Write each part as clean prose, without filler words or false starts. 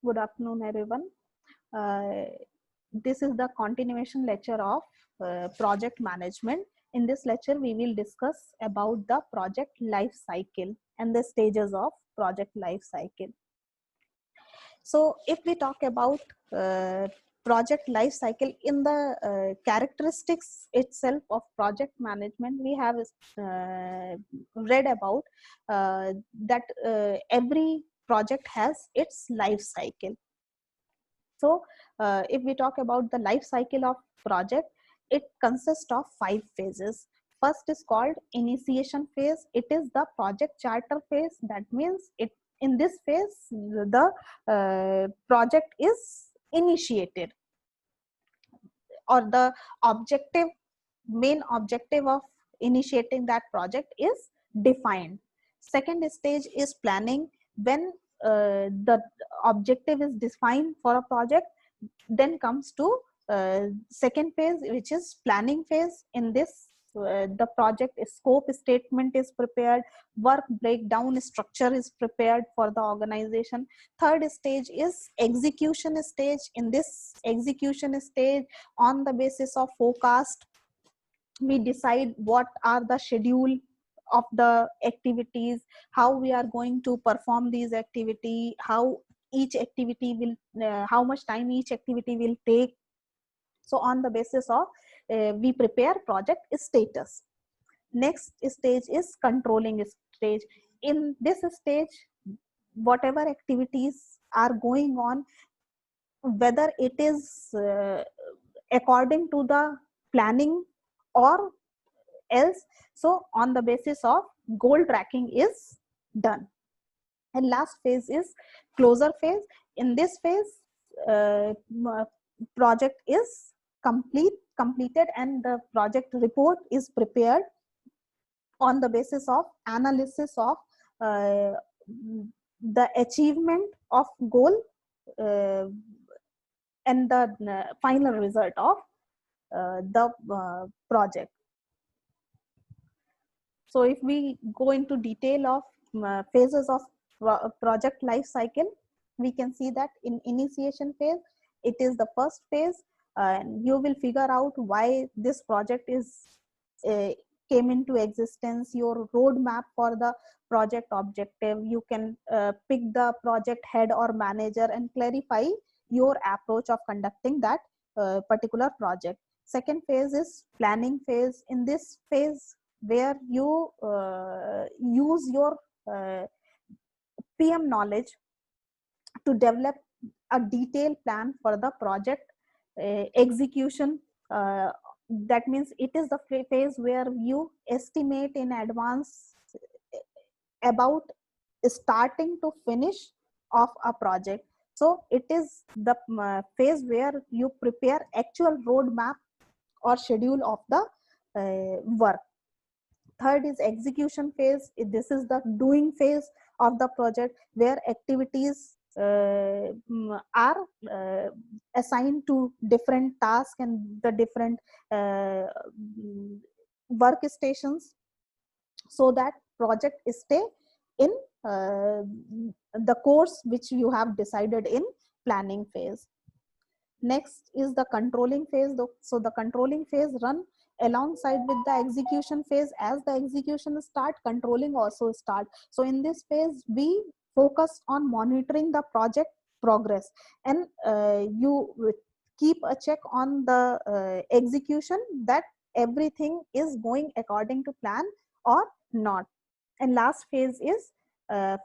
Good afternoon, everyone. Uh, this is the continuation lecture of project management. In this lecture, we will discuss about the project life cycle and the stages of project life cycle. So, if we talk about project life cycle in the characteristics itself of project management, we have read about that every project has its life cycle. So if we talk about the life cycle of project, it consists of 5 phases. First is called initiation phase. It is the project charter phase. That means it in this phase the project is initiated, or the objective main objective of initiating that project is defined. Second stage is planning. When the objective is defined for a project, then comes to second phase, which is planning phase. In this the project scope statement is prepared, work breakdown structure is prepared for the organization. Third stage is execution stage. In this execution stage, on the basis of forecast, we decide what are the schedule of the activities, how we are going to perform these activity, how each activity will how much time each activity will take. So on the basis of we prepare project status. Next stage is controlling stage. In this stage, whatever activities are going on, whether it is according to the planning or else, so on the basis of goal tracking is done. And last phase is closure phase. In this phase, project is completed and the project report is prepared on the basis of analysis of uh, the achievement of goal uh, and the final result of the project. So if we go into detail of phases of project life cycle, we can see that in initiation phase, it is the first phase. And you will figure out why this project is uh, came into existence, your roadmap for the project objective. You can pick the project head or manager and clarify your approach of conducting that particular project. Second phase is planning phase. In this phase, where you use your uh, PM knowledge to develop a detailed plan for the project execution. That means it is the phase where you estimate in advance about starting to finish of a project. So it is the phase where you prepare actual roadmap or schedule of the work. Third is execution phase. This is the doing phase of the project, where activities are assigned to different tasks and the different uh, workstations, so that project stay in uh, the course which you have decided in planning phase. Next is the controlling phase. So the controlling phase run alongside with the execution phase. As the execution start, controlling also start. So in this phase, we focus on monitoring the project progress, and you keep a check on the execution, that everything is going according to plan or not. And last phase is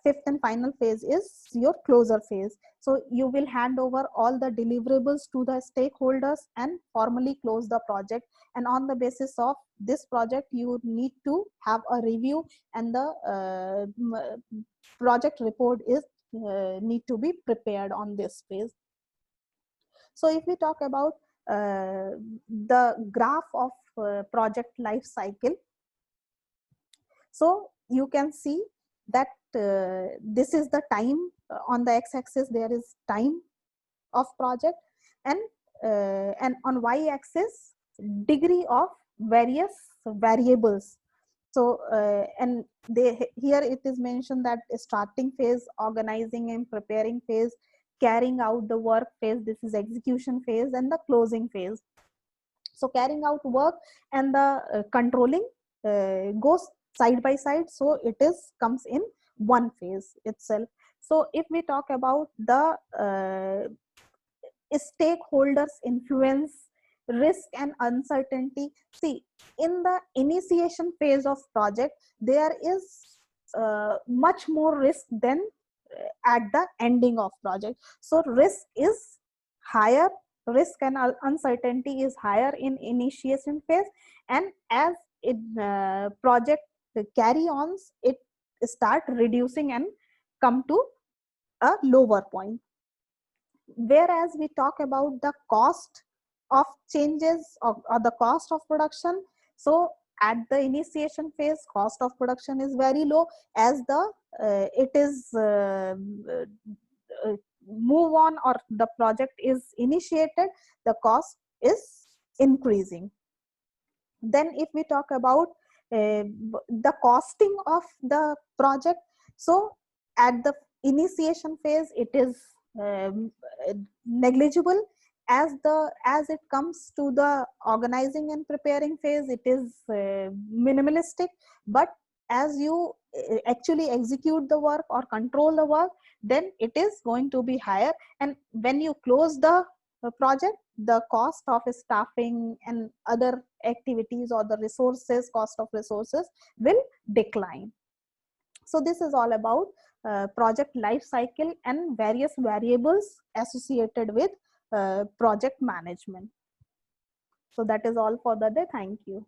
fifth and final phase is your closure phase. So you will hand over all the deliverables to the stakeholders and formally close the project. And on the basis of this project, you need to have a review, and the project report is need to be prepared on this phase. So if we talk about the graph of project life cycle, so you can see that this is the time. On the x-axis there is time of project, and on y-axis degree of various variables. So and they here it is mentioned that starting phase, organizing and preparing phase, carrying out the work phase, this is execution phase, and the closing phase. So carrying out work and the controlling goes side by side, so it is comes in one phase itself. So if we talk about the stakeholders influence, risk and uncertainty, see, in the initiation phase of project there is much more risk than at the ending of project. So risk is higher, risk and uncertainty is higher in initiation phase, and as it project carry on, it start reducing and come to a lower point. Whereas we talk about the cost of changes or the cost of production, so at the initiation phase cost of production is very low. As the it is move on or the project is initiated, the cost is increasing. Then if we talk about the costing of the project, so at the initiation phase it is negligible. As it comes to the organizing and preparing phase, it is minimalistic. But as you actually execute the work or control the work, then it is going to be higher. And when you close the project, the cost of staffing and other activities or the resources, cost of resources will decline. So this is all about project life cycle and various variables associated with project management. So that is all for the day. Thank you.